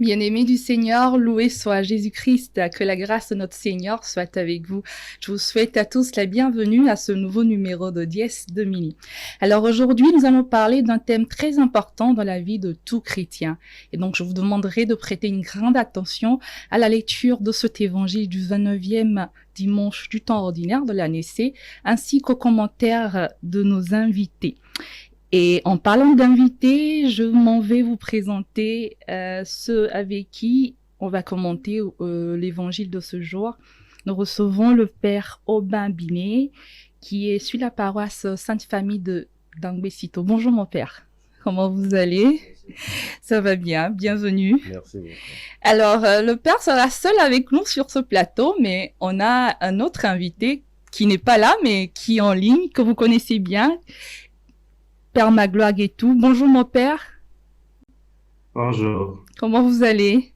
Bien-aimés du Seigneur, loué soit Jésus-Christ, que la grâce de notre Seigneur soit avec vous. Je vous souhaite à tous la bienvenue à ce nouveau numéro de Dies Domini. Alors aujourd'hui, nous allons parler d'un thème très important dans la vie de tout chrétien. Et donc, je vous demanderai de prêter une grande attention à la lecture de cet évangile du 29e dimanche du temps ordinaire de l'année C, ainsi qu'aux commentaires de nos invités. Et en parlant d'invités, je m'en vais vous présenter ceux avec qui on va commenter l'évangile de ce jour. Nous recevons le Père Aubin Binet, qui est sur la paroisse Sainte-Famille d'Angbesito. Bonjour mon Père, comment vous allez? Ça va bien, bienvenue. Merci beaucoup. Alors, le Père sera seul avec nous sur ce plateau, mais on a un autre invité qui n'est pas là, mais qui est en ligne, que vous connaissez bien. Père Magloire Guétou. Bonjour mon père. Bonjour. Comment vous allez?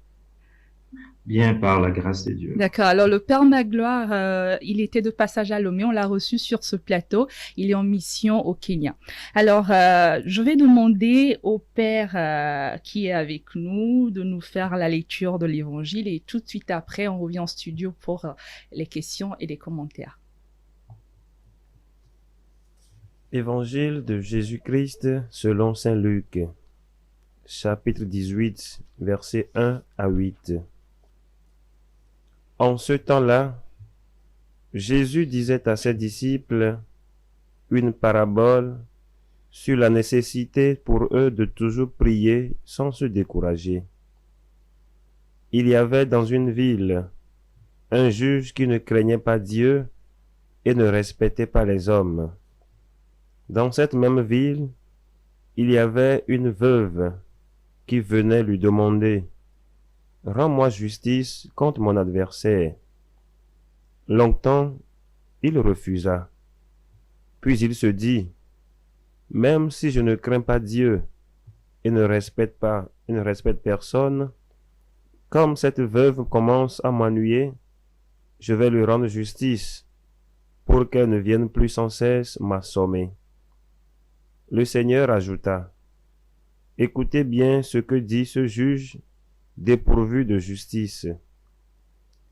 Bien par la grâce de Dieu. D'accord. Alors le Père Magloire, il était de passage à Lomé, on l'a reçu sur ce plateau. Il est en mission au Kenya. Alors je vais demander au Père qui est avec nous de nous faire la lecture de l'Évangile et tout de suite après on revient en studio pour les questions et les commentaires. Évangile de Jésus-Christ selon saint Luc, chapitre 18, versets 1 à 8. En ce temps-là, Jésus disait à ses disciples une parabole sur la nécessité pour eux de toujours prier sans se décourager. Il y avait dans une ville un juge qui ne craignait pas Dieu et ne respectait pas les hommes. Dans cette même ville, il y avait une veuve qui venait lui demander « Rends-moi justice contre mon adversaire ». Longtemps, il refusa. Puis il se dit « Même si je ne crains pas Dieu et ne respecte personne, comme cette veuve commence à m'ennuyer, je vais lui rendre justice pour qu'elle ne vienne plus sans cesse m'assommer. » Le Seigneur ajouta, « Écoutez bien ce que dit ce juge dépourvu de justice.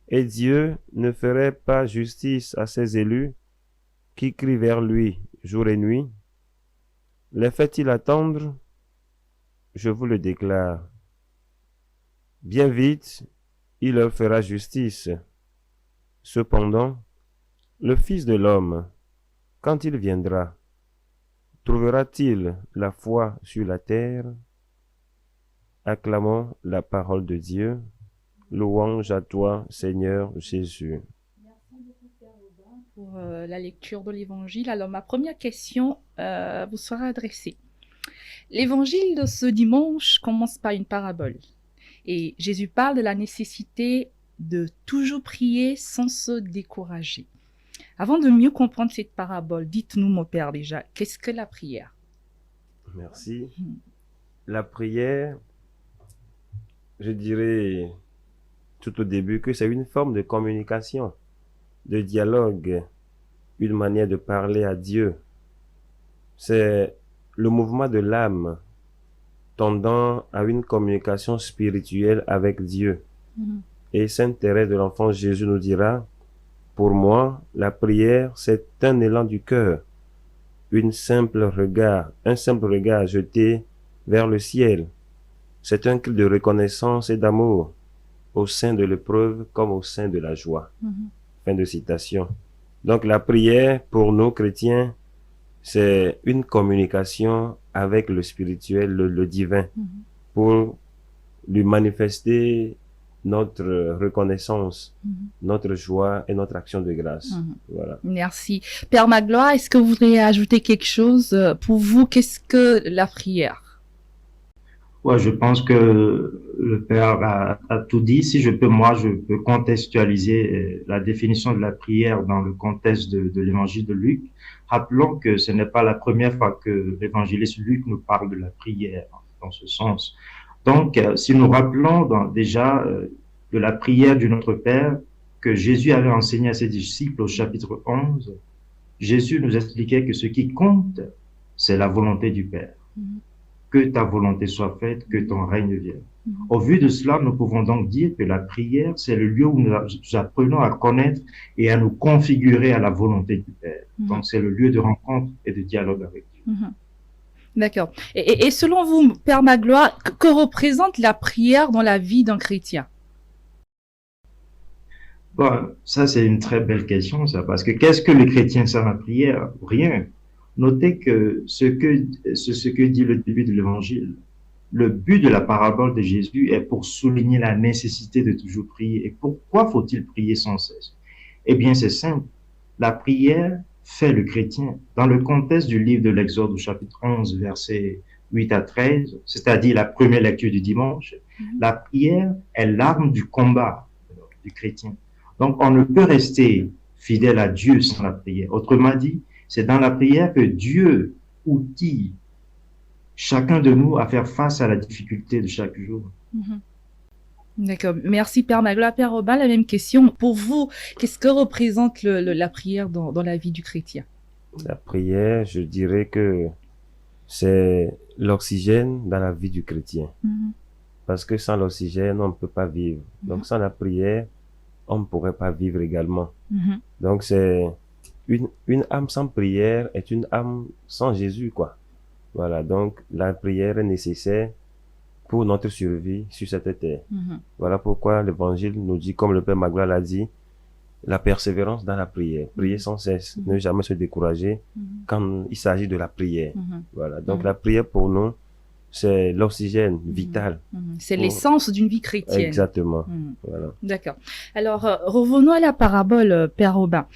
Et Dieu ne ferait pas justice à ses élus qui crient vers lui jour et nuit? Les fait-il attendre? Je vous le déclare. Bien vite, il leur fera justice. Cependant, le Fils de l'homme, quand il viendra, trouvera-t-il la foi sur la terre? Acclamons la parole de Dieu. Louange à toi, Seigneur Jésus. Merci beaucoup, Père Aubin, pour la lecture de l'Évangile. Alors, ma première question vous sera adressée. L'Évangile de ce dimanche commence par une parabole. Et Jésus parle de la nécessité de toujours prier sans se décourager. Avant de mieux comprendre cette parabole, dites-nous, mon Père, déjà, qu'est-ce que la prière? Merci. La prière, je dirais tout au début que c'est une forme de communication, de dialogue, une manière de parler à Dieu. C'est le mouvement de l'âme tendant à une communication spirituelle avec Dieu. Et Sainte Thérèse de l'Enfant Jésus nous dira, pour moi, la prière, c'est un élan du cœur, un simple regard jeté vers le ciel. C'est un cri de reconnaissance et d'amour, au sein de l'épreuve comme au sein de la joie. Fin de citation. Donc la prière, pour nous chrétiens, c'est une communication avec le spirituel, le divin, pour lui manifester notre reconnaissance, notre joie et notre action de grâce. Voilà. Merci. Père Magloire, est-ce que vous voudriez ajouter quelque chose? Pour vous, qu'est-ce que la prière? Ouais, je pense que le Père a tout dit. Si je peux, moi, je peux contextualiser la définition de la prière dans le contexte de l'évangile de Luc. Rappelons que ce n'est pas la première fois que l'évangéliste Luc nous parle de la prière dans ce sens. Donc, si nous rappelons déjà de la prière du Notre Père que Jésus avait enseigné à ses disciples au chapitre 11, Jésus nous expliquait que ce qui compte, c'est la volonté du Père. Que ta volonté soit faite, que ton règne vienne. Au vu de cela, nous pouvons donc dire que la prière, c'est le lieu où nous apprenons à connaître et à nous configurer à la volonté du Père. Donc, c'est le lieu de rencontre et de dialogue avec Dieu. D'accord. Et selon vous, Père Magloire, que représente la prière dans la vie d'un chrétien? Bon, ça, c'est une très belle question, ça, parce que qu'est-ce que le chrétien sans la prière? Rien. Notez que ce que dit le début de l'évangile. Le but de la parabole de Jésus est pour souligner la nécessité de toujours prier. Et pourquoi faut-il prier sans cesse? Eh bien, c'est simple. La prière fait le chrétien. Dans le contexte du livre de l'Exode, au chapitre 11, versets 8 à 13, c'est-à-dire la première lecture du dimanche, la prière est l'arme du combat du chrétien. Donc, on ne peut rester fidèle à Dieu sans la prière. Autrement dit, c'est dans la prière que Dieu outille chacun de nous à faire face à la difficulté de chaque jour. D'accord. Merci Père Magloire. Père Robin, la même question. Pour vous, qu'est-ce que représente la prière dans la vie du chrétien? La prière, je dirais que c'est l'oxygène dans la vie du chrétien. Parce que sans l'oxygène, on ne peut pas vivre. Donc sans la prière, on ne pourrait pas vivre également. Donc c'est une âme sans prière est une âme sans Jésus, quoi. Voilà, donc la prière est nécessaire pour notre survie sur cette terre. Voilà pourquoi l'évangile nous dit, comme le Père Magloire l'a dit, la persévérance dans la prière. Prier sans cesse, ne jamais se décourager quand il s'agit de la prière. Voilà, donc la prière pour nous, c'est l'oxygène vital. C'est l'essence d'une vie chrétienne. Exactement. Voilà. D'accord. Alors, revenons à la parabole, Père Robin.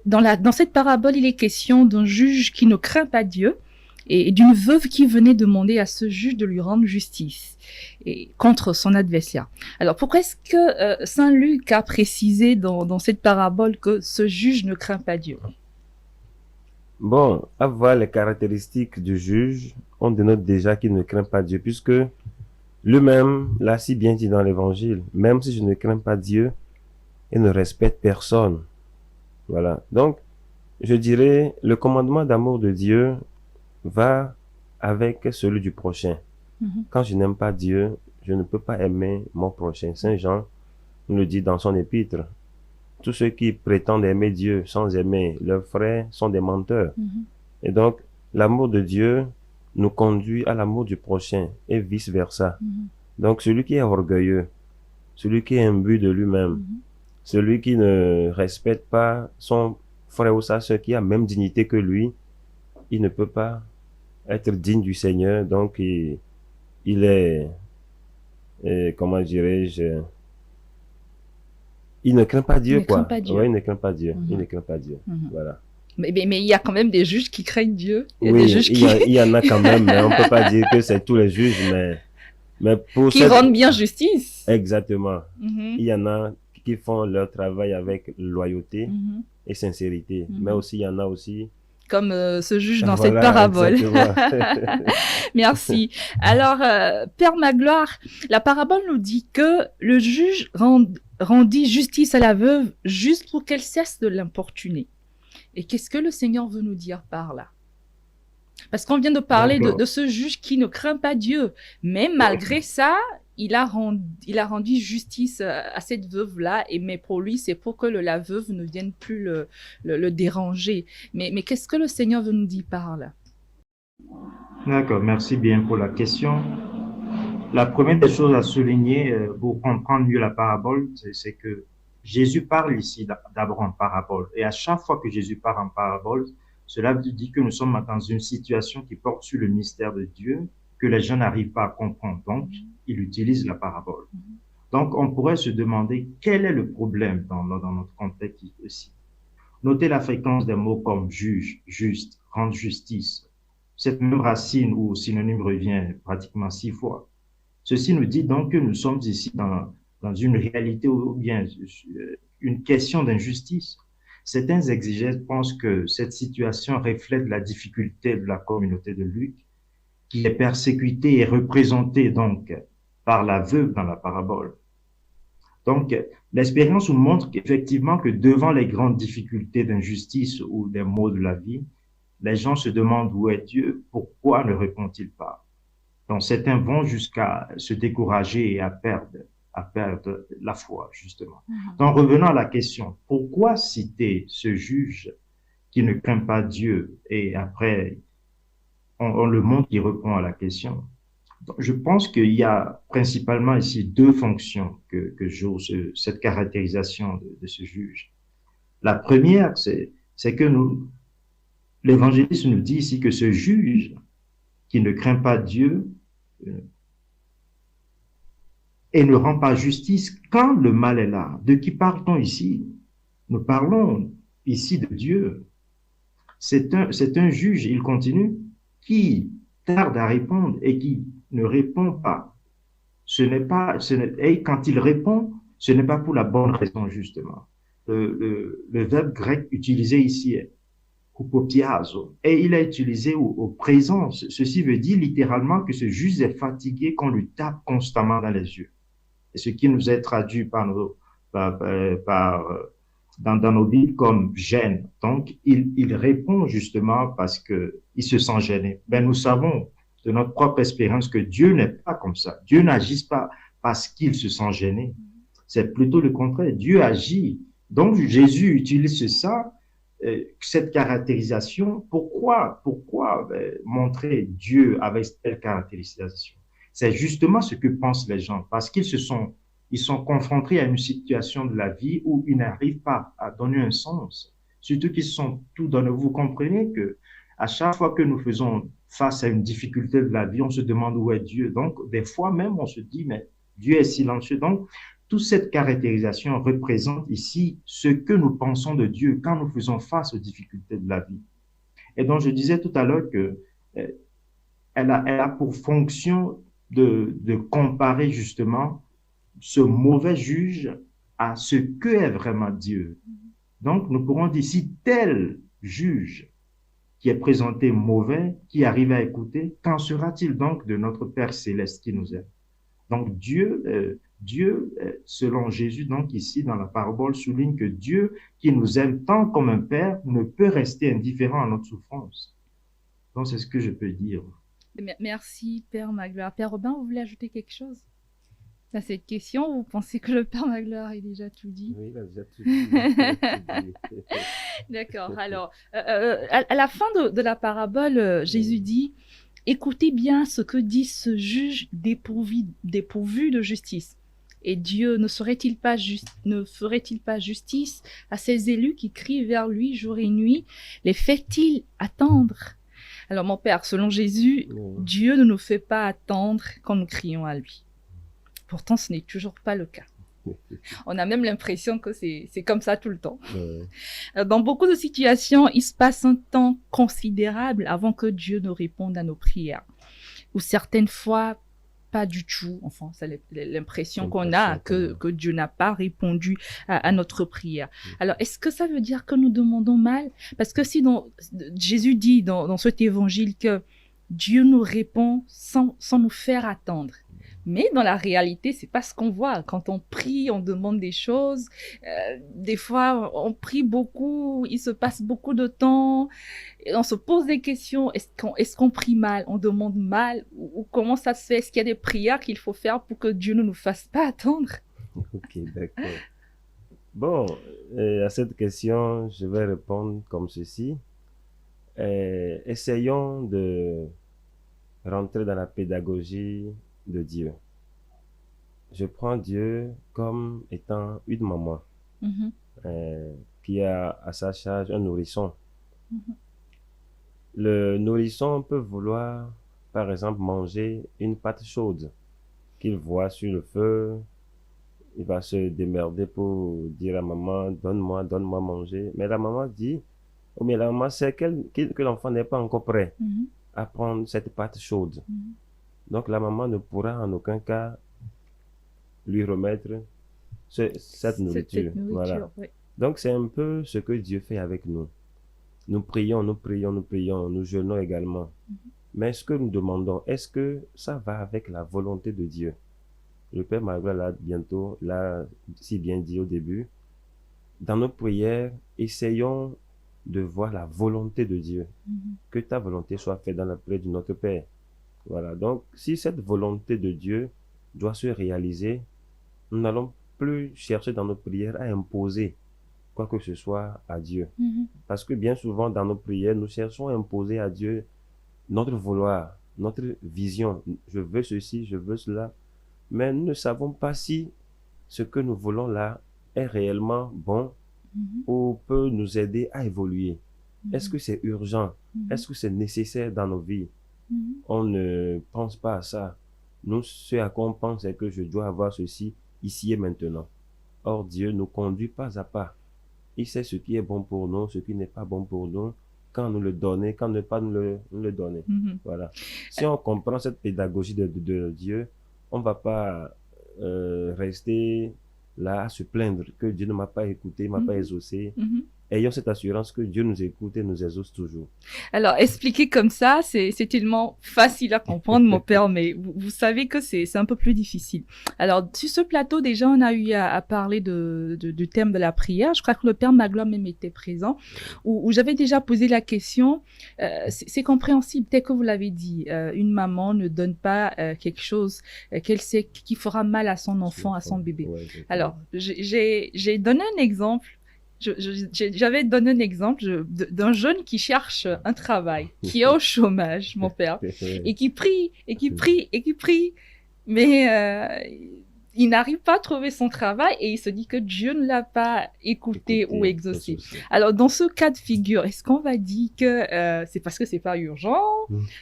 Dans cette parabole, il est question d'un juge qui ne craint pas Dieu et d'une veuve qui venait demander à ce juge de lui rendre justice et contre son adversaire. Alors, pourquoi est-ce que Saint Luc a précisé dans cette parabole que ce juge ne craint pas Dieu? Bon, à voir les caractéristiques du juge, on dénote déjà qu'il ne craint pas Dieu, puisque lui-même l'a si bien dit dans l'évangile, même si je ne crains pas Dieu et ne respecte personne. Voilà. Donc, je dirais, le commandement d'amour de Dieu va avec celui du prochain. Quand je n'aime pas Dieu, je ne peux pas aimer mon prochain. Saint Jean nous le dit dans son épître. Tous ceux qui prétendent aimer Dieu sans aimer leurs frères sont des menteurs. Et donc, l'amour de Dieu nous conduit à l'amour du prochain et vice-versa. Donc, celui qui est orgueilleux, celui qui est imbu de lui-même, celui qui ne respecte pas son frère ou sa sœur qui a la même dignité que lui, il ne peut pas être digne du Seigneur. Donc, il est, comment dirais-je, il ne craint pas Dieu, quoi. Ouais, il ne craint pas Dieu. Il ne craint pas Dieu. Voilà. Mais il y a quand même des juges qui craignent Dieu. Oui, il y en a quand même, mais on peut pas dire que c'est tous les juges, mais pour qui rendent bien justice. Exactement. Il y en a qui font leur travail avec loyauté et sincérité, mais aussi il y en a aussi comme ce juge dans cette parabole. Merci. Alors, Père Magloire, la parabole nous dit que le juge rendit justice à la veuve juste pour qu'elle cesse de l'importuner. Et qu'est-ce que le Seigneur veut nous dire par là? Parce qu'on vient de parler de ce juge qui ne craint pas Dieu, mais malgré ça, il a rendu justice à cette veuve-là, mais pour lui, c'est pour que la veuve ne vienne plus le déranger. Mais qu'est-ce que le Seigneur veut nous dire par là? D'accord, merci bien pour la question. La première des choses à souligner pour comprendre mieux la parabole, c'est que Jésus parle ici d'abord en parabole. Et à chaque fois que Jésus parle en parabole, cela dit que nous sommes dans une situation qui porte sur le mystère de Dieu, que les gens n'arrivent pas à comprendre. Donc, il utilise la parabole. Donc, on pourrait se demander quel est le problème dans notre contexte ici. Notez la fréquence des mots comme juge, juste, rendre justice. Cette même racine ou synonyme revient pratiquement 6 fois. Ceci nous dit donc que nous sommes ici dans une réalité ou bien une question d'injustice. Certains exégètes pensent que cette situation reflète la difficulté de la communauté de Luc, qui est persécutée et représentée donc par la veuve dans la parabole. Donc, l'expérience nous montre qu'effectivement que devant les grandes difficultés d'injustice ou des maux de la vie, les gens se demandent où est Dieu, pourquoi ne répond-il pas? Donc, certains vont jusqu'à se décourager et à perdre la foi, justement. Donc, revenons à la question. Pourquoi citer ce juge qui ne craint pas Dieu? Et après, on le montre qui répond à la question. Donc, je pense qu'il y a principalement ici deux fonctions que joue cette caractérisation de ce juge. La première, c'est que l'évangéliste nous dit ici que ce juge qui ne craint pas Dieu et ne rend pas justice quand le mal est là. De qui parle-t-on ici? Nous parlons ici de Dieu. C'est un juge, il continue, qui tarde à répondre et qui ne répond pas. Et quand il répond, ce n'est pas pour la bonne raison, justement. Le verbe grec utilisé ici est hupopiazo, et il est utilisé au présent. Ceci veut dire littéralement que ce juge est fatigué, qu'on lui tape constamment dans les yeux. Et ce qui nous est traduit dans nos Bibles comme gêne. Donc, il répond justement parce qu'il se sent gêné. Ben, nous savons de notre propre expérience que Dieu n'est pas comme ça. Dieu n'agit pas parce qu'il se sent gêné. C'est plutôt le contraire. Dieu agit. Donc, Jésus utilise ça, cette caractérisation. Pourquoi montrer Dieu avec telle caractérisation? C'est justement ce que pensent les gens, parce qu'ils sont confrontés à une situation de la vie où ils n'arrivent pas à donner un sens. Surtout qu'ils sont tout dans le... Vous comprenez que à chaque fois que nous faisons face à une difficulté de la vie, on se demande où est Dieu. Donc, des fois même, on se dit, mais Dieu est silencieux. Donc, toute cette caractérisation représente ici ce que nous pensons de Dieu quand nous faisons face aux difficultés de la vie. Et donc, je disais tout à l'heure que elle a pour fonction de comparer justement ce mauvais juge à ce que est vraiment Dieu. Donc, nous pourrons dire, si tel juge qui est présenté mauvais, qui arrive à écouter, qu'en sera-t-il donc de notre Père céleste qui nous aime? Donc, Dieu, selon Jésus, donc ici dans la parabole, souligne que Dieu, qui nous aime tant comme un Père, ne peut rester indifférent à notre souffrance. Donc, c'est ce que je peux dire. Merci, Père Magloire. Père Robin, vous voulez ajouter quelque chose à cette question? Vous pensez que le Père Magloire ait déjà tout dit? Oui, il a déjà tout dit. D'accord. Alors, à la fin de la parabole, Jésus dit, écoutez bien ce que dit ce juge dépourvu de justice. Et Dieu ne ferait-il pas justice à ses élus qui crient vers lui jour et nuit? Les fait-il attendre? Alors, mon Père, selon Jésus, Dieu ne nous fait pas attendre quand nous crions à lui. Pourtant, ce n'est toujours pas le cas. On a même l'impression que c'est comme ça tout le temps. Dans beaucoup de situations, il se passe un temps considérable avant que Dieu ne réponde à nos prières. Ou certaines fois, pas du tout. Enfin, c'est l'impression qu'on a que Dieu n'a pas répondu à notre prière. Alors, est-ce que ça veut dire que nous demandons mal? Parce que si Jésus dit dans cet évangile que Dieu nous répond sans nous faire attendre. Mais dans la réalité, c'est pas ce qu'on voit. Quand on prie, on demande des choses. Des fois, on prie beaucoup, il se passe beaucoup de temps. Et on se pose des questions. Est-ce qu'on prie mal? On demande mal? Ou comment ça se fait? Est-ce qu'il y a des prières qu'il faut faire pour que Dieu ne nous fasse pas attendre? Ok, d'accord. Bon, à cette question, je vais répondre comme ceci. Essayons de rentrer dans la pédagogie de Dieu. Je prends Dieu comme étant une maman qui a à sa charge un nourrisson. Le nourrisson peut vouloir, par exemple, manger une pâte chaude qu'il voit sur le feu. Il va se démerder pour dire à maman, donne-moi à manger. Mais la maman dit, oh, mais la maman sait que l'enfant n'est pas encore prêt à prendre cette pâte chaude. Donc la maman ne pourra en aucun cas lui remettre cette nourriture. Voilà. Oui. Donc c'est un peu ce que Dieu fait avec nous. Nous prions, nous jeûnons également. Mais ce que nous demandons, est-ce que ça va avec la volonté de Dieu? Le Père Magloire l'a si bien dit au début. Dans nos prières, essayons de voir la volonté de Dieu. Que ta volonté soit faite dans la prière de notre Père. Voilà, donc si cette volonté de Dieu doit se réaliser, nous n'allons plus chercher dans nos prières à imposer quoi que ce soit à Dieu. Parce que bien souvent dans nos prières, nous cherchons à imposer à Dieu notre vouloir, notre vision. Je veux ceci, je veux cela. Mais nous ne savons pas si ce que nous voulons là est réellement bon ou peut nous aider à évoluer. Est-ce que c'est urgent? Est-ce que c'est nécessaire dans nos vies? On ne pense pas à ça. Nous, ce à quoi on pense, c'est que je dois avoir ceci ici et maintenant. Or, Dieu nous conduit pas à pas. Il sait ce qui est bon pour nous, ce qui n'est pas bon pour nous, quand nous le donner, quand ne pas nous le donner. Voilà. Si on comprend cette pédagogie de Dieu, on ne va pas rester là à se plaindre que Dieu ne m'a pas écouté, ne m'a pas exaucé. Ayons cette assurance que Dieu nous écoute et nous exauce toujours. Alors, expliquer comme ça, c'est tellement facile à comprendre, mon père, mais vous savez que c'est un peu plus difficile. Alors, sur ce plateau, déjà, on a eu à parler du thème de la prière. Je crois que le père Magloire même était présent, où j'avais déjà posé la question. C'est compréhensible, dès que vous l'avez dit. Une maman ne donne pas quelque chose qu'elle sait qui fera mal à son enfant, à son bébé. Ouais, Alors, j'ai donné un exemple. J'avais donné un exemple d'un jeune qui cherche un travail, qui est au chômage, mon père, et qui prie, mais il n'arrive pas à trouver son travail et il se dit que Dieu ne l'a pas écouté ou exaucé. Alors, dans ce cas de figure, est-ce qu'on va dire que c'est parce que c'est pas urgent,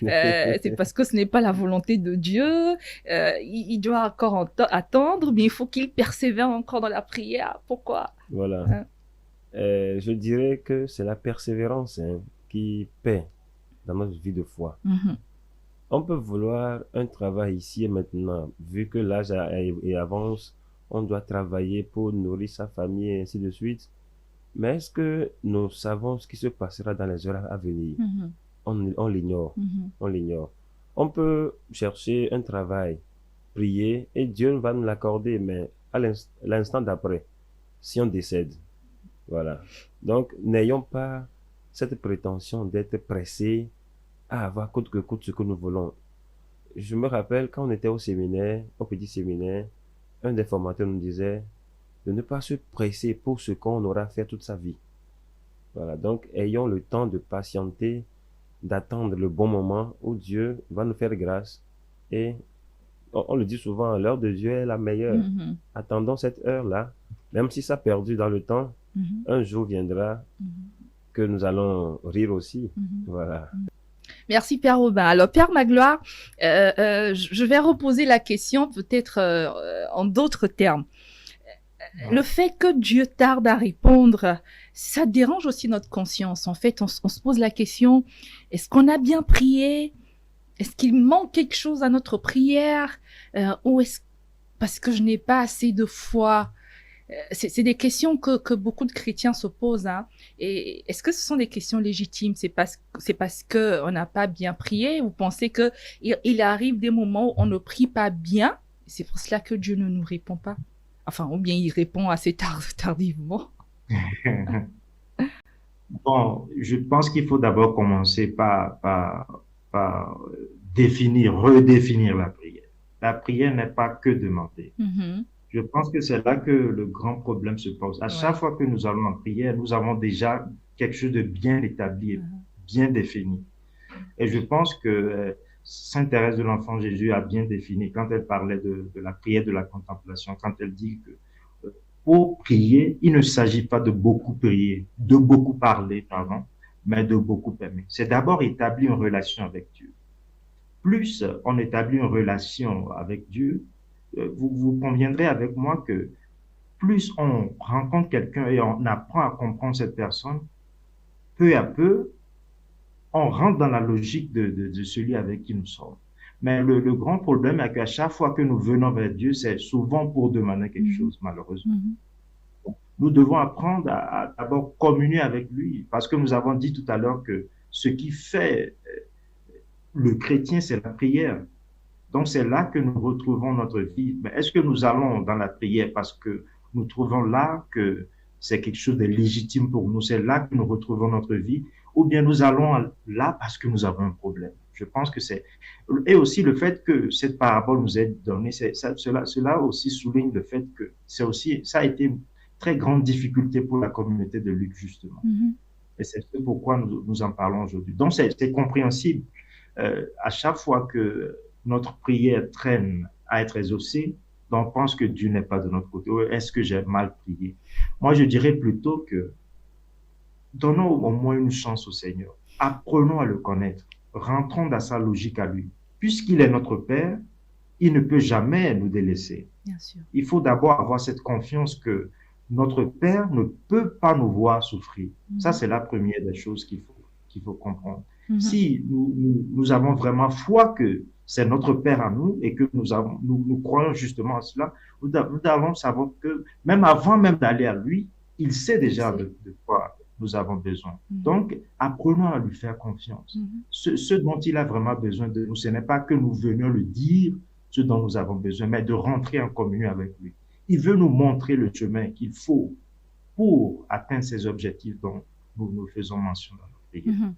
c'est parce que ce n'est pas la volonté de Dieu, il doit encore attendre, mais il faut qu'il persévère encore dans la prière. Pourquoi? Voilà. Je dirais que c'est la persévérance qui paie dans notre vie de foi. On peut vouloir un travail ici et maintenant, vu que l'âge avance, on doit travailler pour nourrir sa famille et ainsi de suite. Mais est-ce que nous savons ce qui se passera dans les heures à venir? On l'ignore. On l'ignore. On peut chercher un travail, prier, et Dieu va nous l'accorder, mais à l'instant d'après, si on décède. Voilà. Donc, n'ayons pas cette prétention d'être pressés à avoir coûte que coûte ce que nous voulons. Je me rappelle quand on était au séminaire, au petit séminaire, un des formateurs nous disait de ne pas se presser pour ce qu'on aura fait toute sa vie. Voilà. Donc, ayons le temps de patienter, d'attendre le bon moment où Dieu va nous faire grâce. Et on le dit souvent, l'heure de Dieu est la meilleure. Attendons cette heure-là, même si ça a perdu dans le temps. Un jour viendra que nous allons rire aussi. Voilà. Merci Père Robin. Alors Père Magloire, je vais reposer la question peut-être en d'autres termes. Le fait que Dieu tarde à répondre, ça dérange aussi notre conscience. En fait, on se pose la question, est-ce qu'on a bien prié? Est-ce qu'il manque quelque chose à notre prière? Ou est-ce parce que je n'ai pas assez de foi? C'est des questions que beaucoup de chrétiens se posent. Hein. Et est-ce que ce sont des questions légitimes? C'est parce que on n'a pas bien prié? Vous pensez que il arrive des moments où on ne prie pas bien? C'est pour cela que Dieu ne nous répond pas. Enfin, ou bien il répond assez tardivement. Bon, je pense qu'il faut d'abord commencer par redéfinir la prière. La prière n'est pas que demander. Je pense que c'est là que le grand problème se pose. À chaque fois que nous allons en prière, nous avons déjà quelque chose de bien établi, bien défini. Et je pense que Sainte Thérèse de l'Enfant Jésus a bien défini quand elle parlait de la prière de la contemplation, quand elle dit que pour prier, il ne s'agit pas de beaucoup prier, de beaucoup parler, pardon, mais de beaucoup aimer. C'est d'abord établir une relation avec Dieu. Plus on établit une relation avec Dieu, vous conviendrez avec moi que plus on rencontre quelqu'un et on apprend à comprendre cette personne, peu à peu, on rentre dans la logique de celui avec qui nous sommes. Mais le grand problème est qu'à chaque fois que nous venons vers Dieu, c'est souvent pour demander quelque chose, malheureusement. Nous devons apprendre à d'abord communier avec lui, parce que nous avons dit tout à l'heure que ce qui fait le chrétien, c'est la prière. Donc, c'est là que nous retrouvons notre vie. Mais est-ce que nous allons dans la prière parce que nous trouvons là que c'est quelque chose de légitime pour nous? C'est là que nous retrouvons notre vie? Ou bien nous allons là parce que nous avons un problème? Je pense que c'est... Et aussi le fait que cette parabole nous est donnée, cela aussi souligne le fait que ça a été une très grande difficulté pour la communauté de Luc, justement. Et c'est pourquoi nous en parlons aujourd'hui. Donc, c'est compréhensible. À chaque fois que notre prière traîne à être exaucée, on pense que Dieu n'est pas de notre côté. Est-ce que j'ai mal prié? Moi, je dirais plutôt que donnons au moins une chance au Seigneur. Apprenons à le connaître. Rentrons dans sa logique à lui. Puisqu'il est notre Père, il ne peut jamais nous délaisser. Bien sûr. Il faut d'abord avoir cette confiance que notre Père ne peut pas nous voir souffrir. Ça, c'est la première des choses qu'il faut comprendre. Si nous avons vraiment foi que c'est notre Père à nous et que nous croyons justement à cela, nous devons savoir que même avant même d'aller à lui, il sait déjà de quoi nous avons besoin. Donc, apprenons à lui faire confiance. Ce dont il a vraiment besoin de nous, ce n'est pas que nous venions le dire ce dont nous avons besoin, mais de rentrer en communion avec lui. Il veut nous montrer le chemin qu'il faut pour atteindre ces objectifs dont nous faisons mention dans notre prière.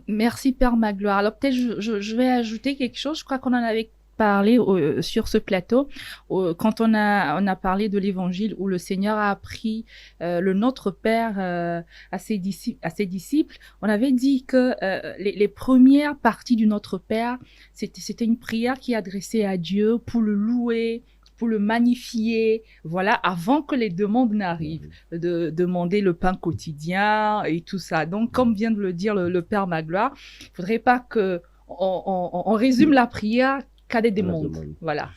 Merci Père Magloire. Alors peut-être je vais ajouter quelque chose. Je crois qu'on en avait parlé sur ce plateau quand on a parlé de l'évangile où le Seigneur a appris le Notre Père à ses disciples. On avait dit que les premières parties du Notre Père, c'était une prière qui est adressée à Dieu pour le louer, pour le magnifier, voilà, avant que les demandes n'arrivent, de demander le pain quotidien et tout ça. Donc, comme vient de le dire le Père Magloire, il faudrait pas que on résume la prière qu'à des demandes. Voilà.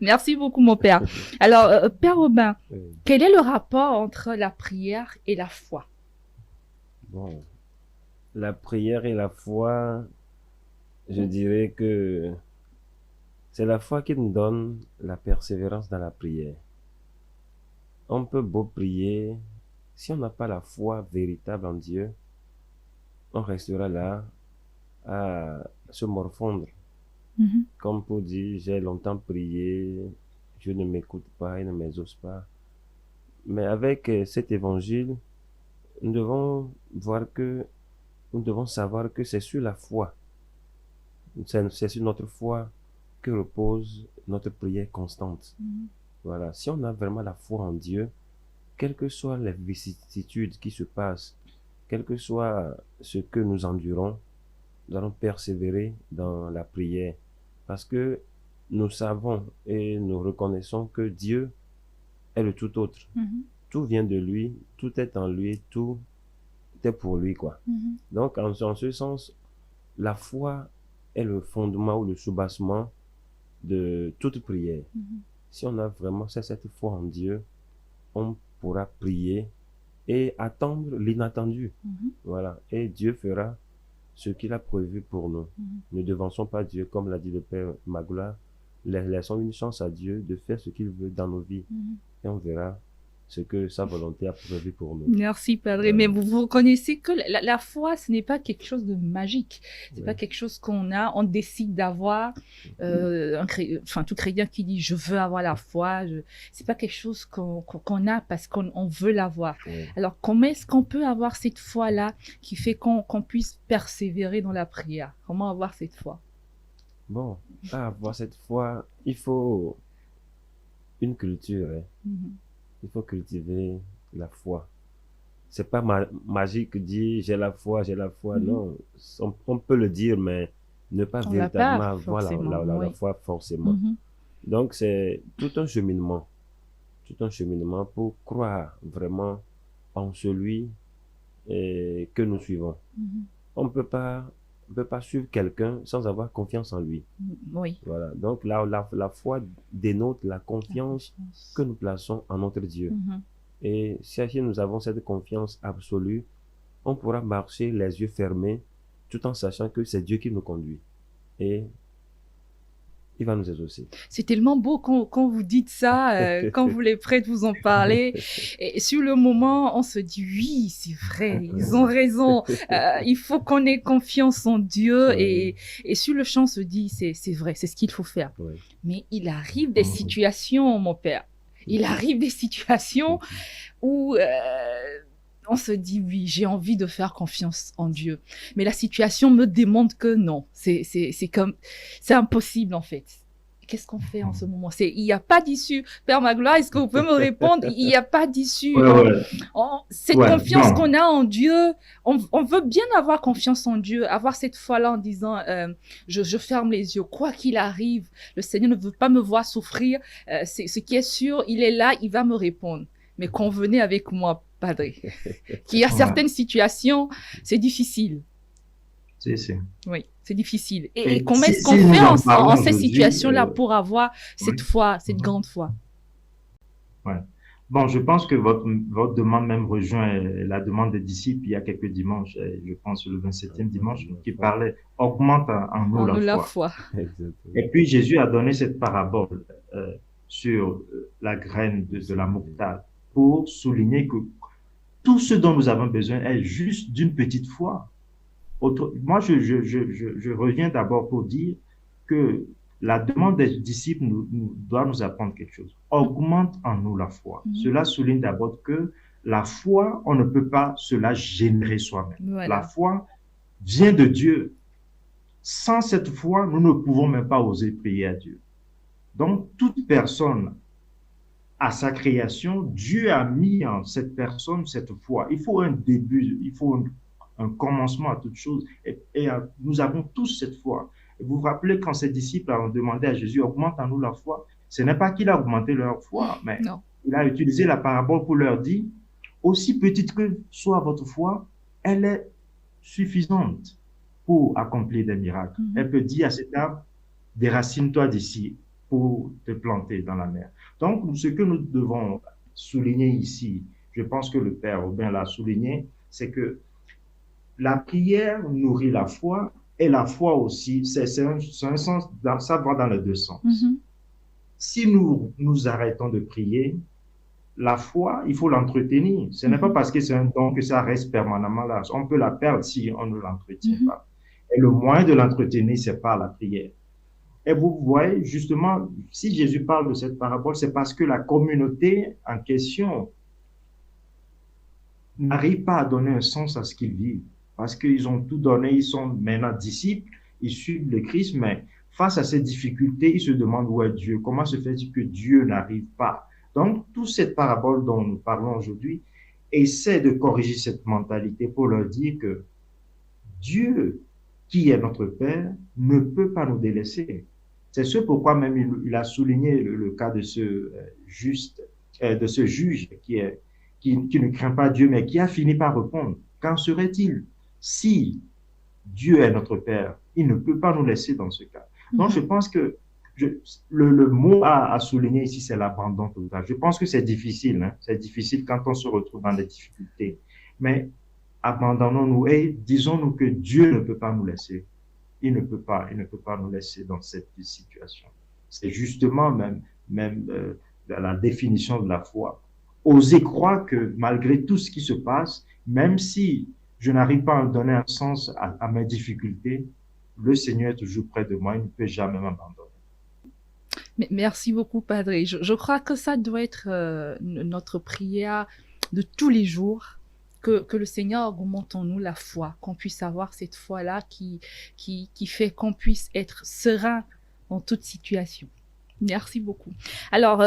Merci beaucoup, mon Père. Alors, Père Aubin, quel est le rapport entre la prière et la foi? Bon, la prière et la foi, je dirais que c'est la foi qui nous donne la persévérance dans la prière. On peut beau prier, si on n'a pas la foi véritable en Dieu, on restera là à se morfondre. Comme pour dire, j'ai longtemps prié, Dieu ne m'écoute pas, il ne m'exauce pas. Mais avec cet évangile, nous devons savoir que c'est sur la foi. C'est sur notre foi que repose notre prière constante. Voilà. Si on a vraiment la foi en Dieu, quelles que soient les vicissitudes qui se passent, quel que soit ce que nous endurons, nous allons persévérer dans la prière. Parce que nous savons et nous reconnaissons que Dieu est le tout autre. Tout vient de lui, tout est en lui, tout est pour lui, quoi. Donc, en ce sens, la foi est le fondement ou le soubassement de toute prière. Si on a vraiment cette foi en Dieu, on pourra prier et attendre l'inattendu. Voilà. Et Dieu fera ce qu'il a prévu pour nous. Ne devançons pas Dieu, comme l'a dit le Père Magloire. Laissons une chance à Dieu de faire ce qu'il veut dans nos vies. Et on verra ce que sa volonté a prévu pour nous. Merci, Padre. Mais vous reconnaissez que la foi, ce n'est pas quelque chose de magique. C'est pas quelque chose on décide d'avoir. Tout chrétien qui dit « je veux avoir la foi », c'est pas quelque chose qu'on a parce qu'on veut l'avoir. Alors, comment est-ce qu'on peut avoir cette foi-là qui fait qu'on puisse persévérer dans la prière? Comment avoir cette foi? Bon, avoir cette foi, il faut une culture. Il faut cultiver la foi. C'est pas magique dire j'ai la foi. Non, on peut le dire, mais ne pas véritablement avoir la foi forcément. Donc c'est tout un cheminement pour croire vraiment en celui que nous suivons. On ne peut pas suivre quelqu'un sans avoir confiance en lui. Voilà. Donc la foi dénote la confiance que nous plaçons en notre Dieu. Et si nous avons cette confiance absolue, on pourra marcher les yeux fermés tout en sachant que c'est Dieu qui nous conduit. Et il va nous exaucer. C'est tellement beau quand vous dites ça, quand vous les prêtres vous en parlez. Et sur le moment, on se dit oui, c'est vrai, ils ont raison. Il faut qu'on ait confiance en Dieu. Et sur le champ, on se dit c'est vrai, c'est ce qu'il faut faire. Mais il arrive des situations, mon père. Il arrive des situations où on se dit oui, j'ai envie de faire confiance en Dieu, mais la situation me démontre que non, c'est impossible en fait. Qu'est-ce qu'on fait en ce moment? Il n'y a pas d'issue. Père Magloire, est-ce que vous pouvez me répondre? Il n'y a pas d'issue. Cette confiance qu'on a en Dieu, on veut bien avoir confiance en Dieu, avoir cette foi-là en disant, je ferme les yeux, quoi qu'il arrive, le Seigneur ne veut pas me voir souffrir. Ce qui est sûr, il est là, il va me répondre. Mais convenez avec moi, Padre, qu'il y a certaines situations, c'est difficile. Oui, c'est difficile. Et comment est-ce qu'on fait en ces situations-là pour avoir cette foi, cette grande foi? Ouais. Bon, je pense que votre demande même rejoint la demande des disciples il y a quelques dimanches, je pense le 27e dimanche, qui parlait « augmente en nous la foi ». Et puis Jésus a donné cette parabole sur la graine de la moutarde pour souligner que tout ce dont nous avons besoin est juste d'une petite foi. Moi, je reviens d'abord pour dire que la demande des disciples doit nous apprendre quelque chose. Augmente en nous la foi. Cela souligne d'abord que la foi, on ne peut pas cela générer soi-même. Voilà. La foi vient de Dieu. Sans cette foi, nous ne pouvons même pas oser prier à Dieu. Donc, toute personne, à sa création, Dieu a mis en cette personne cette foi. Il faut un début, il faut un commencement à toute chose. Et nous avons tous cette foi. Vous vous rappelez quand ses disciples ont demandé à Jésus, augmente en nous la foi. Ce n'est pas qu'il a augmenté leur foi, mais il a utilisé la parabole pour leur dire, aussi petite que soit votre foi, elle est suffisante pour accomplir des miracles. Elle peut dire à cet arbre, déracine-toi d'ici pour te planter dans la mer. Donc, ce que nous devons souligner ici, je pense que le Père Aubin l'a souligné, c'est que la prière nourrit la foi et la foi aussi, c'est un sens, ça va dans les deux sens. Si nous arrêtons de prier, la foi, il faut l'entretenir. Ce n'est pas parce que c'est un don que ça reste permanemment là. On peut la perdre si on ne l'entretient pas. Et le moyen de l'entretenir, c'est par la prière. Et vous voyez, justement, si Jésus parle de cette parabole, c'est parce que la communauté en question n'arrive pas à donner un sens à ce qu'ils vivent. Parce qu'ils ont tout donné, ils sont maintenant disciples, ils suivent le Christ, mais face à ces difficultés, ils se demandent où est Dieu. Comment se fait-il que Dieu n'arrive pas? Donc, toute cette parabole dont nous parlons aujourd'hui essaie de corriger cette mentalité pour leur dire que Dieu, qui est notre Père, ne peut pas nous délaisser. C'est ce pourquoi même il a souligné le cas de ce juge qui ne craint pas Dieu, mais qui a fini par répondre. Qu'en serait-il si Dieu est notre Père? Il ne peut pas nous laisser dans ce cas. Donc, je pense que le mot à souligner ici, c'est l'abandon total. Je pense que c'est difficile. Hein? C'est difficile quand on se retrouve dans des difficultés. Mais abandonnons-nous et disons-nous que Dieu ne peut pas nous laisser. Il ne peut pas nous laisser dans cette situation. C'est justement même la définition de la foi. Oser croire que malgré tout ce qui se passe, même si je n'arrive pas à donner un sens à mes difficultés, le Seigneur est toujours près de moi, il ne peut jamais m'abandonner. Merci beaucoup, Padre. Je crois que ça doit être notre prière de tous les jours, que le Seigneur augmente en nous la foi, qu'on puisse avoir cette foi-là qui fait qu'on puisse être serein dans toute situation. Merci beaucoup. Alors,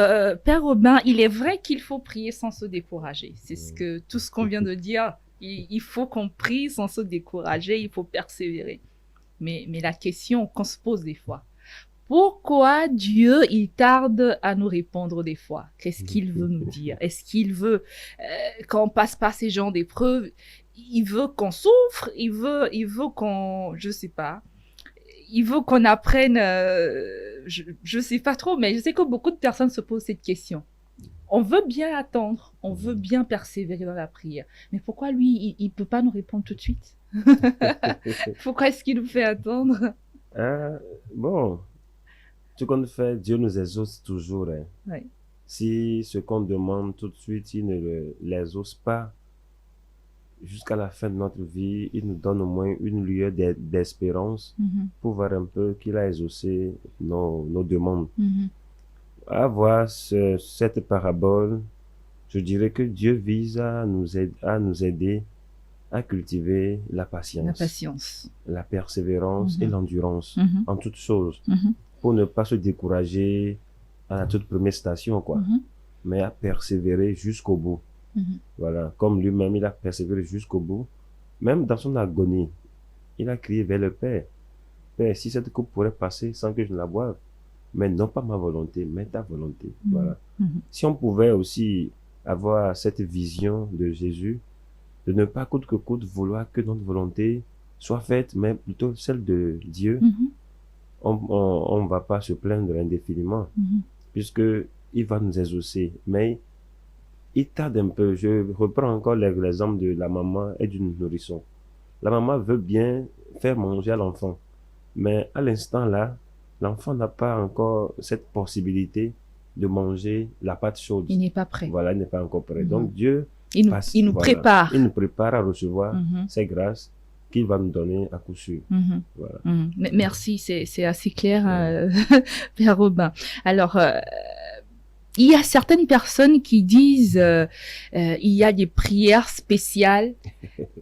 Père Aubin, il est vrai qu'il faut prier sans se décourager. C'est tout ce qu'on vient de dire. Il faut qu'on prie sans se décourager, il faut persévérer. Mais la question qu'on se pose des fois, pourquoi Dieu, il tarde à nous répondre des fois? Qu'est-ce qu'il veut nous dire? Est-ce qu'il veut, quand on passe par ces genres d'épreuves, il veut qu'on souffre? Il veut qu'on, je sais pas, il veut qu'on apprenne, je sais pas trop, mais je sais que beaucoup de personnes se posent cette question. On veut bien attendre, on veut bien persévérer dans la prière. Mais pourquoi lui, il peut pas nous répondre tout de suite? Pourquoi est-ce qu'il nous fait attendre? Bon, ce qu'on fait, Dieu nous exauce toujours. Hein. Oui. Si ce qu'on demande tout de suite, il ne l'exauce pas, jusqu'à la fin de notre vie, il nous donne au moins une lueur d'espérance pour voir un peu qu'il a exaucé nos demandes. À voir cette parabole, Je dirais que Dieu vise à nous aider à cultiver la La patience, patience. la persévérance et l'endurance Mhm. en toutes choses, Mhm. pour ne pas se décourager à la toute première station, quoi, Mhm. mais à persévérer jusqu'au bout. Mhm. Voilà, comme lui-même, il a persévéré jusqu'au bout, même dans son agonie, il a crié vers le Père. Père, si cette coupe pourrait passer sans que je ne la boive, mais non pas ma volonté, mais ta volonté. Voilà. Mhm. Si on pouvait aussi avoir cette vision de Jésus, de ne pas coûte que coûte vouloir que notre volonté soit faite, mais plutôt celle de Dieu, Mhm. on va pas se plaindre indéfiniment, Mhm. puisque il va nous exaucer. Mais il tarde un peu. Je reprends encore l'exemple de la maman et du nourrisson. La maman veut bien faire manger à l'enfant, mais à l'instant là, l'enfant n'a pas encore cette possibilité de manger la pâte chaude. Il n'est pas prêt. Voilà, il n'est pas encore prêt. Mhm. Donc Dieu Il nous voilà, prépare. il nous prépare à recevoir Mhm. ces grâces qu'il va nous donner à coup sûr. Mhm. Voilà. Mhm. Merci, c'est assez clair, Père Robin. Alors, il y a certaines personnes qui disent il y a des prières spéciales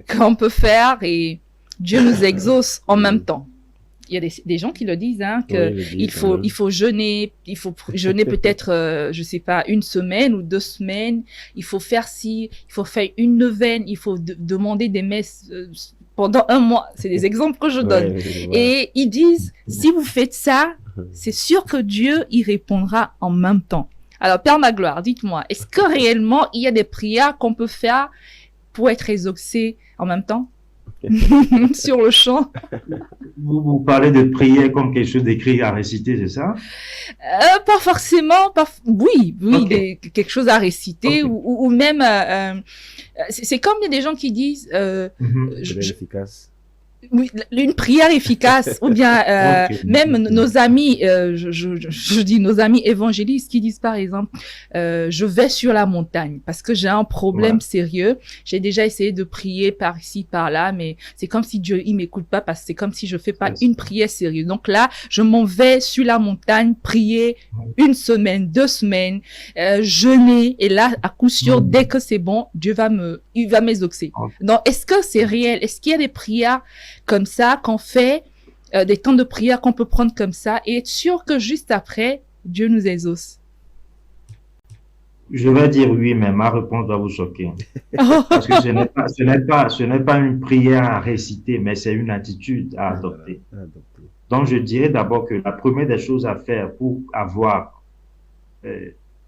qu'on peut faire et Dieu nous exauce en même temps. Il y a des gens qui le disent, hein, que Oui, il le dit, il faut jeûner peut-être, je sais pas, 1 semaine ou 2 semaines. Il faut faire il faut faire une neuvaine, il faut demander des messes pendant 1 mois. C'est des exemples que je donne. Ouais. Et ils disent, si vous faites ça, c'est sûr que Dieu y répondra en même temps. Alors, Père Magloire, dites-moi, est-ce que réellement il y a des prières qu'on peut faire pour être exaucé en même temps? Sur le champ? Vous parlez de prière comme quelque chose d'écrit à réciter, c'est ça? Pas forcément, oui, Okay. quelque chose à réciter Okay. ou même, c'est comme il y a des gens qui disent, Très efficace. oui, une prière efficace, ou bien Okay. même nos amis, je dis nos amis évangélistes qui disent par exemple, je vais sur la montagne parce que j'ai un problème Ouais. sérieux. J'ai déjà essayé de prier par ici, par là, mais c'est comme si Dieu il m'écoute pas parce que c'est comme si je fais pas Yes. une prière sérieuse. Donc là, je m'en vais sur la montagne prier 1 semaine, 2 semaines, jeûner et là, à coup sûr, dès que c'est bon, il va m'exaucer. Okay. Donc, est-ce que c'est réel? Est-ce qu'il y a des prières comme ça qu'on fait, des temps de prière qu'on peut prendre comme ça et être sûr que juste après, Dieu nous exauce? Je vais dire oui, mais ma réponse va vous choquer. Parce que ce n'est pas une prière à réciter, mais c'est une attitude à adopter. Adopté. Donc, je dirais d'abord que la première des choses à faire pour avoir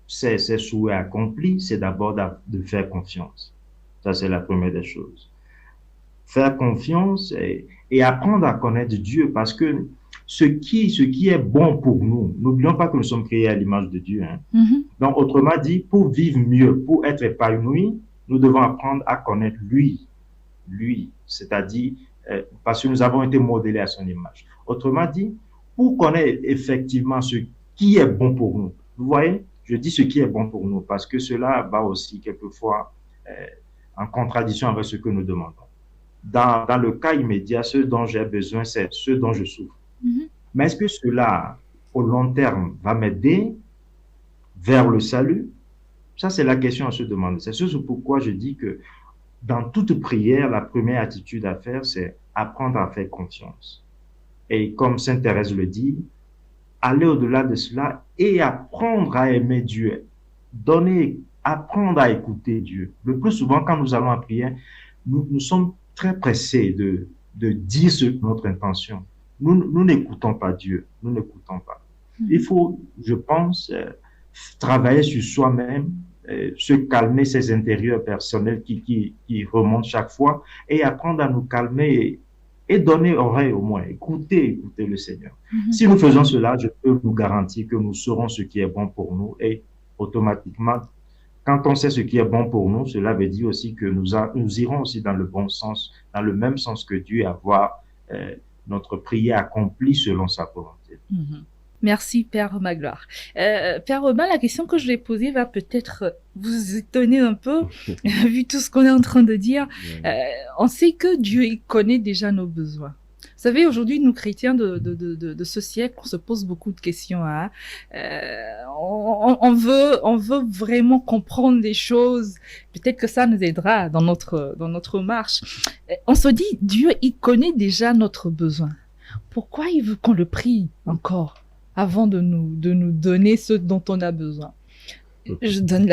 ses souhaits accomplis, c'est d'abord de faire confiance. Ça, c'est la première des choses. Faire confiance et apprendre à connaître Dieu, parce que ce qui est bon pour nous, n'oublions pas que nous sommes créés à l'image de Dieu, hein. Mhm. Donc, autrement dit, pour vivre mieux, pour être épanoui, nous devons apprendre à connaître lui, c'est-à-dire parce que nous avons été modelés à son image. Autrement dit, pour connaître effectivement ce qui est bon pour nous. Vous voyez, je dis ce qui est bon pour nous parce que cela va aussi quelquefois en contradiction avec ce que nous demandons. Dans le cas immédiat, ce dont j'ai besoin, c'est ce dont je souffre. Mhm. Mais est-ce que cela, au long terme, va m'aider vers le salut? Ça, c'est la question à se demander. C'est ce pourquoi je dis que dans toute prière, la première attitude à faire, c'est apprendre à faire confiance. Et comme Sainte Thérèse le dit, aller au-delà de cela et apprendre à aimer Dieu. Apprendre à écouter Dieu. Le plus souvent, quand nous allons en prière, nous sommes très pressés de dire notre intention. Nous n'écoutons pas Dieu. Nous n'écoutons pas. Il faut, je pense, travailler sur soi-même, se calmer ses intérieurs personnels qui remontent chaque fois et apprendre à nous calmer et donner oreille au moins, écouter le Seigneur. Mm-hmm. Si nous faisons cela, je peux vous garantir que nous saurons ce qui est bon pour nous et automatiquement, quand on sait ce qui est bon pour nous, cela veut dire aussi que nous irons aussi dans le bon sens, dans le même sens que Dieu, à voir notre prière accomplie selon sa volonté. Mm-hmm. Merci, Père Magloire. Père Robin, la question que je vais poser va peut-être vous étonner un peu, vu tout ce qu'on est en train de dire. On sait que Dieu il connaît déjà nos besoins. Vous savez, aujourd'hui, nous chrétiens de ce siècle, on se pose beaucoup de questions. Hein. On veut vraiment comprendre des choses. Peut-être que ça nous aidera dans notre marche. On se dit, Dieu, il connaît déjà notre besoin. Pourquoi il veut qu'on le prie encore avant de nous donner ce dont on a besoin? Je donne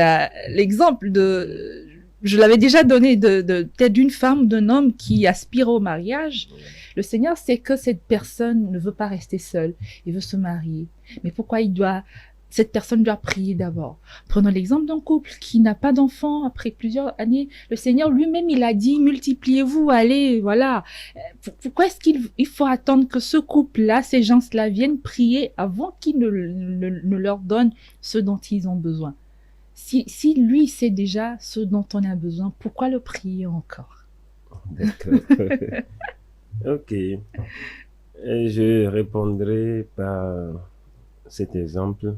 l'exemple de... Je l'avais déjà donné peut-être d'une femme ou d'un homme qui aspire au mariage. Le Seigneur sait que cette personne ne veut pas rester seule. Il veut se marier. Mais pourquoi cette personne doit prier d'abord? Prenons l'exemple d'un couple qui n'a pas d'enfant après plusieurs années. Le Seigneur lui-même, il a dit, multipliez-vous, allez, voilà. Pourquoi est-ce qu'il faut attendre que ce couple-là, ces gens-là viennent prier avant qu'il ne leur donne ce dont ils ont besoin? Si lui sait déjà ce dont on a besoin, pourquoi le prier encore? D'accord. Ok. Et je répondrai par cet exemple.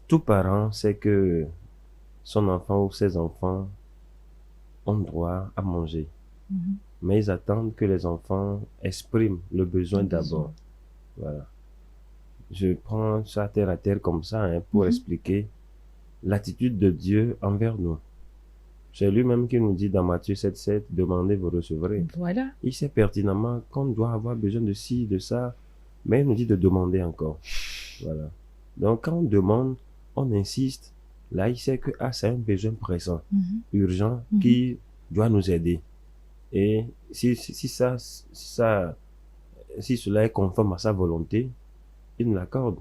Tout parent sait que son enfant ou ses enfants ont droit à manger. Mais ils attendent que les enfants expriment le besoin d'abord. Voilà. Je prends ça terre à terre comme ça pour expliquer l'attitude de Dieu envers nous. C'est lui-même qui nous dit dans Matthieu 7,7, demandez, vous recevrez. Voilà. Il sait pertinemment qu'on doit avoir besoin de ci, de ça, mais il nous dit de demander encore. Voilà. Donc quand on demande, on insiste. Là, il sait que c'est un besoin pressant, urgent, qui doit nous aider. Et si cela est conforme à sa volonté, il nous l'accorde.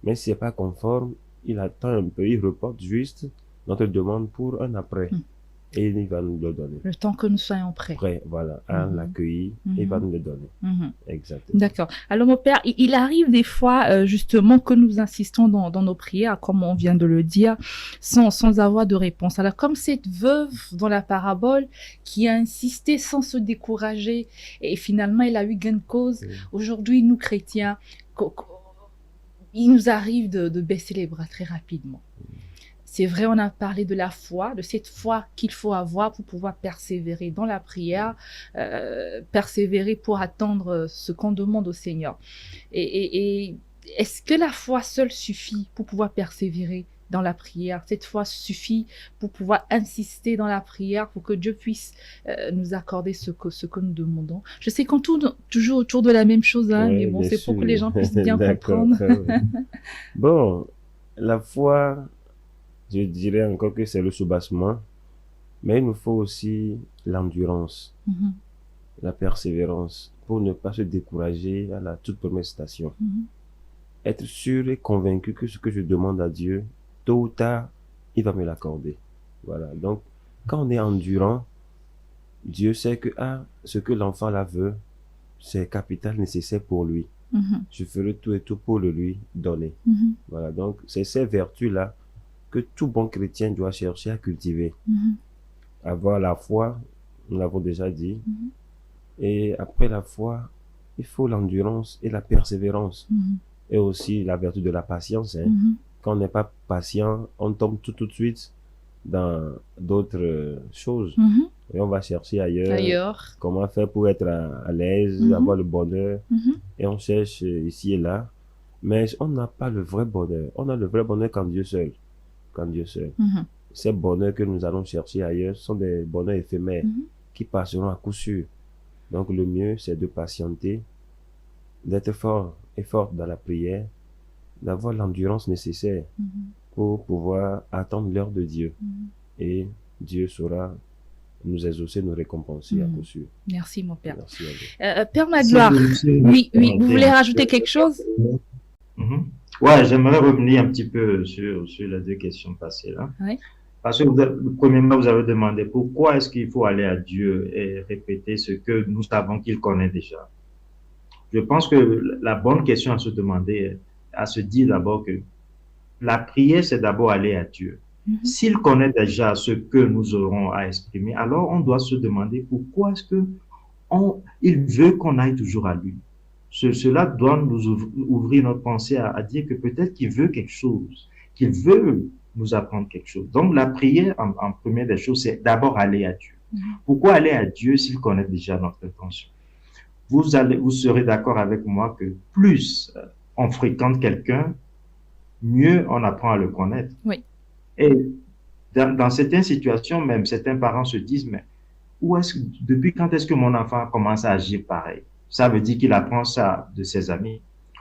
Mais si c'est pas conforme, il attend un peu, il reporte juste notre demande pour un après. Et il va nous le donner. Le temps que nous soyons prêts. Prêts, voilà, à l'accueillir, il va nous le donner. Exactement. D'accord. Alors, mon Père, il arrive des fois, justement, que nous insistons dans nos prières, comme on vient de le dire, sans avoir de réponse. Alors, comme cette veuve dans la parabole qui a insisté sans se décourager, et finalement, elle a eu gain de cause. Aujourd'hui, nous, chrétiens, il nous arrive de baisser les bras très rapidement. C'est vrai, on a parlé de la foi, de cette foi qu'il faut avoir pour pouvoir persévérer dans la prière, persévérer pour attendre ce qu'on demande au Seigneur. Et est-ce que la foi seule suffit pour pouvoir persévérer dans la prière? Cette foi suffit pour pouvoir insister dans la prière pour que Dieu puisse nous accorder ce que nous demandons. Je sais qu'on tourne toujours autour de la même chose, hein, mais bon, c'est pour que les gens puissent bien comprendre. Bon, la foi, je dirais encore que c'est le soubassement, mais il nous faut aussi l'endurance, la persévérance, pour ne pas se décourager à la toute première station. Être sûr et convaincu que ce que je demande à Dieu, tôt ou tard, il va me l'accorder. Voilà. Donc, quand on est endurant, Dieu sait que ce que l'enfant là veut, c'est capital nécessaire pour lui. Je ferai tout et tout pour le lui donner. Voilà. Donc, c'est ces vertus-là que tout bon chrétien doit chercher à cultiver. Avoir la foi, nous l'avons déjà dit. Et après la foi, il faut l'endurance et la persévérance. Et aussi la vertu de la patience. Quand on n'est pas patient, on tombe tout de suite dans d'autres choses. Et on va chercher ailleurs. Comment faire pour être à l'aise, avoir le bonheur. Et on cherche ici et là. Mais on n'a pas le vrai bonheur. On a le vrai bonheur quand Dieu seul. Ces bonheurs que nous allons chercher ailleurs sont des bonheurs éphémères qui passeront à coup sûr. Donc le mieux, c'est de patienter, d'être fort et forte dans la prière, d'avoir l'endurance nécessaire pour pouvoir attendre l'heure de Dieu. Et Dieu saura nous exaucer, nous récompenser à coup sûr. Merci, mon Père. Merci à vous. Père Magloire, oui, vous voulez rajouter quelque chose? Ouais, j'aimerais revenir un petit peu sur les deux questions passées là. Parce que premièrement, vous avez demandé pourquoi est-ce qu'il faut aller à Dieu et répéter ce que nous savons qu'il connaît déjà. Je pense que la bonne question à se demander, à se dire d'abord que la prière, c'est d'abord aller à Dieu. S'il connaît déjà ce que nous aurons à exprimer, alors on doit se demander pourquoi est-ce que il veut qu'on aille toujours à lui. Cela doit nous ouvrir notre pensée à dire que peut-être qu'il veut quelque chose, qu'il veut nous apprendre quelque chose. Donc la prière, en première des choses, c'est d'abord aller à Dieu. Pourquoi aller à Dieu s'il connaît déjà notre intention? vous serez d'accord avec moi que plus on fréquente quelqu'un, mieux on apprend à le connaître. Oui. Et dans certaines situations, même certains parents se disent, mais depuis quand est-ce que mon enfant commence à agir pareil? Ça veut dire qu'il apprend ça de ses amis.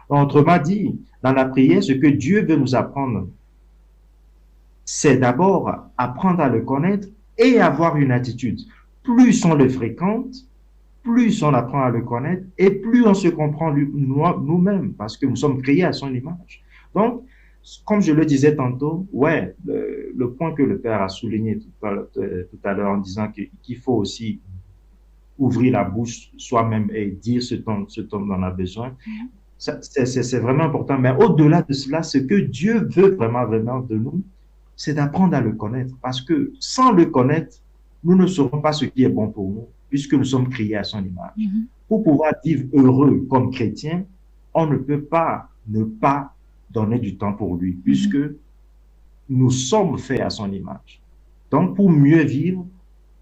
Autrement dit, dans la prière, ce que Dieu veut nous apprendre, c'est d'abord apprendre à le connaître et avoir une attitude. Plus on le fréquente, plus on apprend à le connaître et plus on se comprend nous-mêmes parce que nous sommes créés à son image. Donc, comme je le disais tantôt, ouais, le point que le Père a souligné tout à l'heure en disant qu'il faut aussi ouvrir la bouche soi-même et dire ce dont on a besoin, c'est vraiment important. Mais au-delà de cela, ce que Dieu veut vraiment de nous, c'est d'apprendre à le connaître. Parce que sans le connaître, nous ne saurons pas ce qui est bon pour nous, puisque nous sommes créés à son image. Pour pouvoir vivre heureux comme chrétien, on ne peut pas ne pas donner du temps pour lui, puisque nous sommes faits à son image. Donc, pour mieux vivre,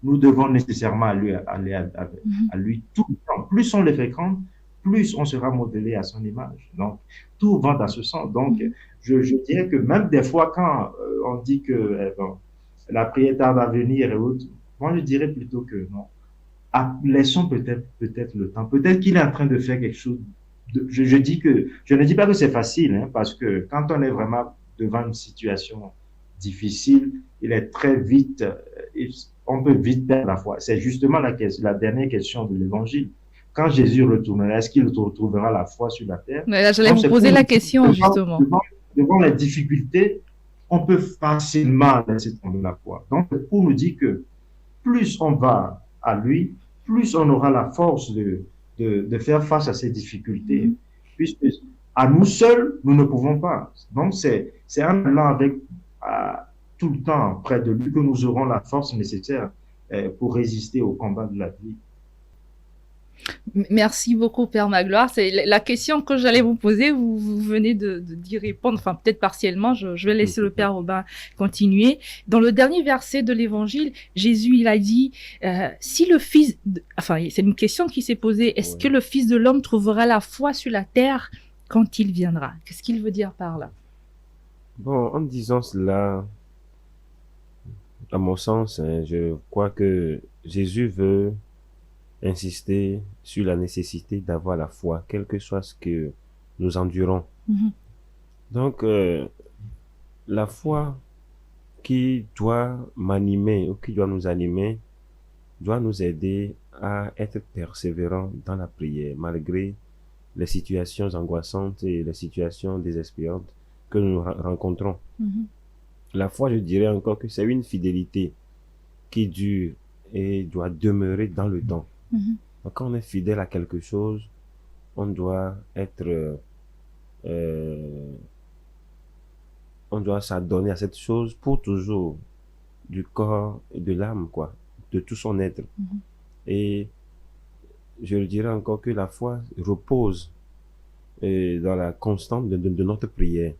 nous devons nécessairement aller à lui tout le temps. Plus on le fréquente, plus on sera modelé à son image. Donc, tout va dans ce sens. Donc, je dirais que même des fois, quand on dit que la prière tarde à venir et autres, moi, je dirais plutôt que non. Laissons peut-être le temps. Peut-être qu'il est en train de faire quelque chose. Je ne dis pas que c'est facile, hein, parce que quand on est vraiment devant une situation difficile, il est très vite, on peut vite perdre la foi. C'est justement la dernière question de l'évangile. Quand Jésus retournera, est-ce qu'il retrouvera la foi sur la terre? Mais là, j'allais vous poser la question, justement. Devant les difficultés, on peut facilement laisser tomber la foi. Donc, pour nous dire que plus on va à lui, plus on aura la force de faire face à ces difficultés. Puisque à nous seuls, nous ne pouvons pas. Donc, c'est en allant avec tout le temps près de lui que nous aurons la force nécessaire pour résister au combat de la vie. Merci beaucoup, Père Magloire. C'est la question que j'allais vous poser. Vous venez d'y répondre, enfin peut-être partiellement. Je vais laisser le Père Robin continuer. Dans le dernier verset de l'Évangile, Jésus il a dit si le Fils, enfin c'est une question qui s'est posée. Est-ce que le Fils de l'homme trouvera la foi sur la terre quand il viendra? Qu'est-ce qu'il veut dire par là? Bon, en disant cela, à mon sens, je crois que Jésus veut insister sur la nécessité d'avoir la foi, quel que soit ce que nous endurons. Donc, la foi qui doit m'animer ou qui doit nous animer, doit nous aider à être persévérants dans la prière, malgré les situations angoissantes et les situations désespérantes que nous rencontrons. La foi, je dirais encore que c'est une fidélité qui dure et doit demeurer dans le temps. Donc, quand on est fidèle à quelque chose, on doit être, on doit s'adonner à cette chose pour toujours, du corps et de l'âme, quoi, de tout son être. Et je dirais encore que la foi repose dans la constante de notre prière.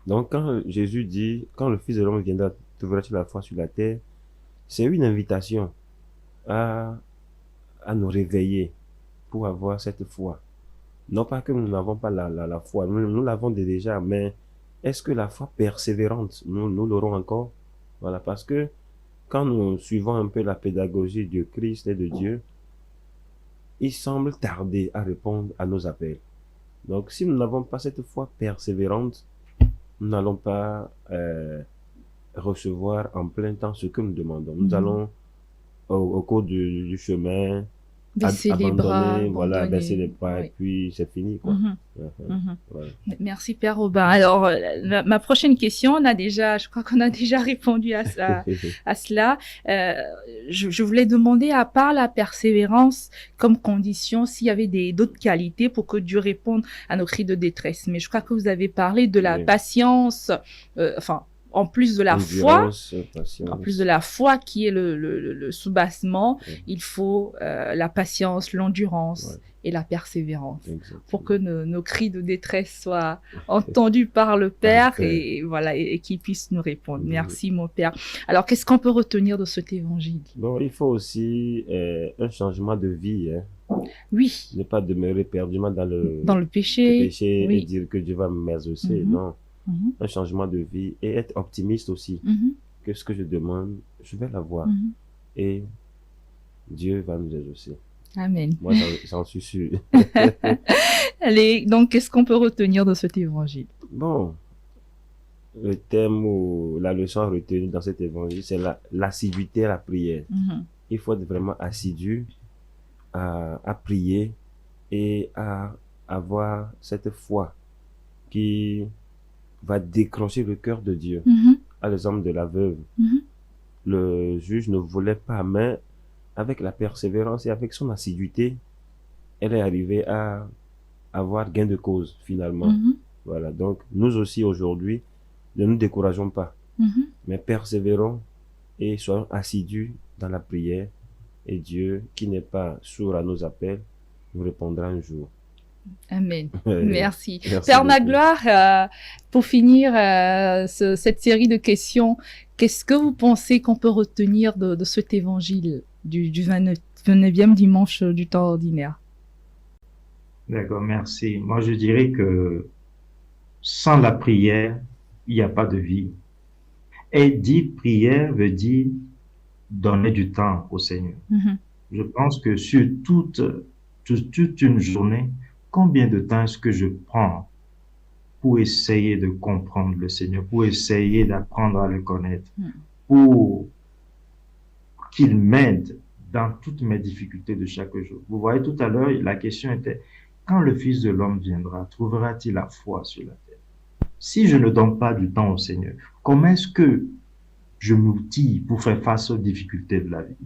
Donc, quand Jésus dit, quand le Fils de l'homme viendra, trouvera-t-il la foi sur la terre, c'est une invitation à nous réveiller pour avoir cette foi. Non pas que nous n'avons pas la foi, nous l'avons déjà, mais est-ce que la foi persévérante, nous l'aurons encore? Voilà, parce que quand nous suivons un peu la pédagogie de Christ et de Dieu, il semble tarder à répondre à nos appels. Donc, si nous n'avons pas cette foi persévérante, nous n'allons pas recevoir en plein temps ce que nous demandons. Nous allons, au cours du chemin, baisser les bras, voilà, baisser les bras, et puis c'est fini, quoi. Voilà. Merci, Père Robin. Alors, ma prochaine question, je crois qu'on a déjà répondu à cela. Je voulais demander, à part la persévérance comme condition, s'il y avait d'autres qualités pour que Dieu réponde à nos cris de détresse. Mais je crois que vous avez parlé de la patience, en plus de la foi, en plus de la foi qui est le soubassement, il faut la patience, l'endurance et la persévérance pour que nos cris de détresse soient entendus par le Père et voilà et qu'il puisse nous répondre. Merci mon Père. Alors qu'est-ce qu'on peut retenir de cet évangile? Bon, il faut aussi un changement de vie, hein. Oui, Ne pas demeurer perdument dans le le péché. péché et Oui. dire que Dieu va me m'exaucer. Mhm. Non, Mhm. un changement de vie et être optimiste aussi. Mhm. Que ce que je demande, je vais l'avoir. Mhm. Et Dieu va nous exaucer. Amen. Moi, j'en suis sûr. Allez, donc, qu'est-ce qu'on peut retenir de cet évangile? Bon, le thème ou la leçon retenue dans cet évangile, c'est l'assiduité à la prière. Mhm. Il faut être vraiment assidu à prier et à avoir cette foi qui va décrocher le cœur de Dieu. Mhm. À l'exemple de la veuve, Mhm. le juge ne voulait pas, mais avec la persévérance et avec son assiduité, elle est arrivée à avoir gain de cause finalement. Mhm. Voilà, donc nous aussi aujourd'hui, ne nous décourageons pas, Mhm. mais persévérons et soyons assidus dans la prière. Et Dieu, qui n'est pas sourd à nos appels, nous répondra un jour. Amen. Merci. Merci Père beaucoup. Magloire, pour finir cette série de questions, qu'est-ce que vous pensez qu'on peut retenir de cet évangile du 29e dimanche du temps ordinaire? D'accord, merci. Moi, je dirais que sans la prière, il n'y a pas de vie. Et dire prière veut dire donner du temps au Seigneur. Mhm. Je pense que sur toute une journée, combien de temps est-ce que je prends pour essayer de comprendre le Seigneur, pour essayer d'apprendre à le connaître, Mhm. pour qu'il m'aide dans toutes mes difficultés de chaque jour. Vous voyez, tout à l'heure, la question était, quand le Fils de l'homme viendra, trouvera-t-il la foi sur la terre? Si je ne donne pas du temps au Seigneur, comment est-ce que je m'outille pour faire face aux difficultés de la vie?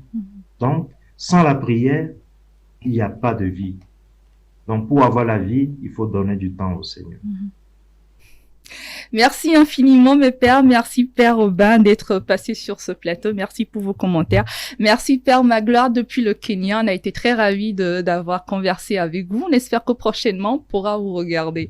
Donc, sans la prière, il n'y a pas de vie. Donc, pour avoir la vie, il faut donner du temps au Seigneur. Merci infiniment, mes pères. Merci, Père Aubin, d'être passé sur ce plateau. Merci pour vos commentaires. Merci, Père Magloire, depuis le Kenya. On a été très ravis d'avoir conversé avec vous. On espère que prochainement, on pourra vous regarder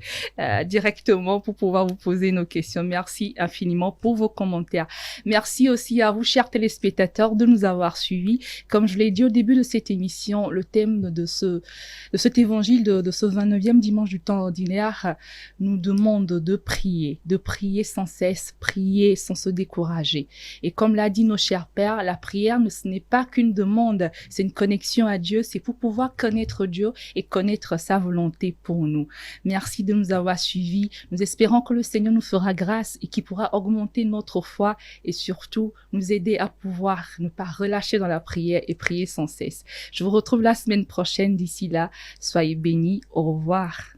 directement pour pouvoir vous poser nos questions. Merci infiniment pour vos commentaires. Merci aussi à vous, chers téléspectateurs, de nous avoir suivis. Comme je l'ai dit au début de cette émission, le thème de cet évangile de ce 29e dimanche du temps ordinaire nous demande de prier sans cesse, prier sans se décourager. Et comme l'a dit nos chers pères, la prière, ce n'est pas qu'une demande, c'est une connexion à Dieu, c'est pour pouvoir connaître Dieu et connaître sa volonté pour nous. Merci de nous avoir suivis. Nous espérons que le Seigneur nous fera grâce et qu'il pourra augmenter notre foi et surtout nous aider à pouvoir ne pas relâcher dans la prière et prier sans cesse. Je vous retrouve la semaine prochaine. D'ici là, soyez bénis. Au revoir.